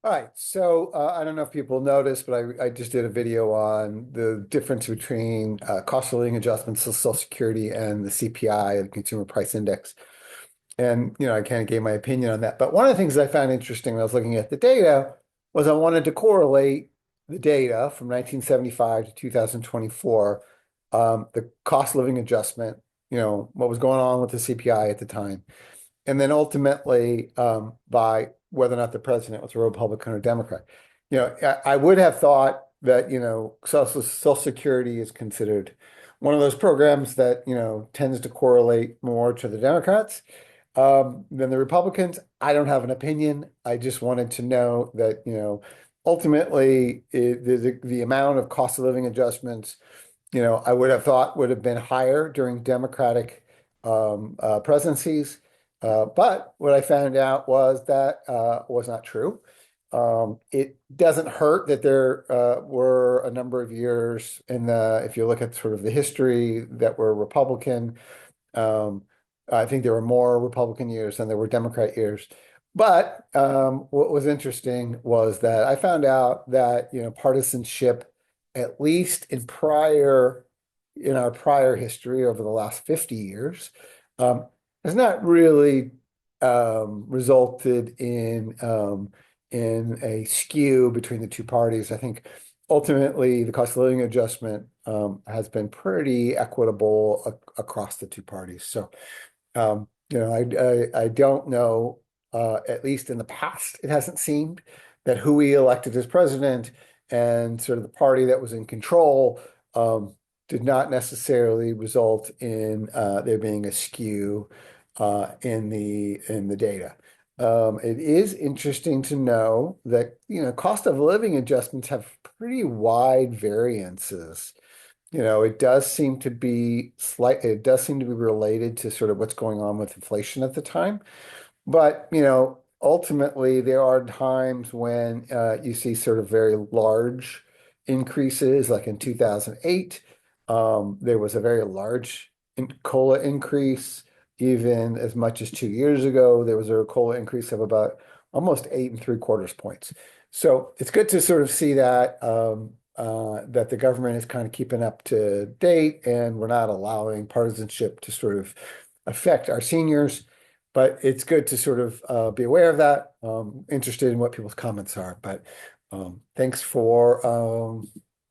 All right, so I don't know if people noticed, but I just did a video on the difference between cost of living adjustments to Social Security and the CPI, the Consumer Price Index. And, I kind of gave my opinion on that. But one of the things I found interesting when I was looking at the data was I wanted to correlate the data from 1975 to 2024, the cost of living adjustment, what was going on with the CPI at the time. And then ultimately, by whether or not the president was a Republican or Democrat. I would have thought that, Social Security is considered one of those programs that, tends to correlate more to the Democrats than the Republicans. I don't have an opinion. I just wanted to know that, ultimately the amount of cost of living adjustments, I would have thought would have been higher during Democratic presidencies. But what I found out was that was not true. It doesn't hurt that there were a number of years if you look at sort of the history that were Republican. Um, I think there were more Republican years than there were Democrat years. But what was interesting was that I found out that, partisanship, at least in our prior history over the last 50 years, um, has not really resulted in a skew between the two parties. I think ultimately the cost of living adjustment has been pretty equitable across the two parties. So, I don't know, at least in the past, it hasn't seemed that who we elected as president and sort of the party that was in control did not necessarily result in there being a skew in the data. It is interesting to know that, cost of living adjustments have pretty wide variances. It does seem to be related to sort of what's going on with inflation at the time. But, ultimately there are times when you see sort of very large increases, like in 2008. There was a very large COLA increase. Even as much as 2 years ago, there was a COLA increase of about almost 8.75 points. So it's good to sort of see that the government is kind of keeping up to date and we're not allowing partisanship to sort of affect our seniors. But it's good to sort of be aware of that. Interested in what people's comments are. But thanks for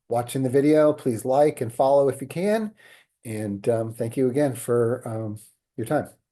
watching the video. Please like and follow if you can. And thank you again for your time.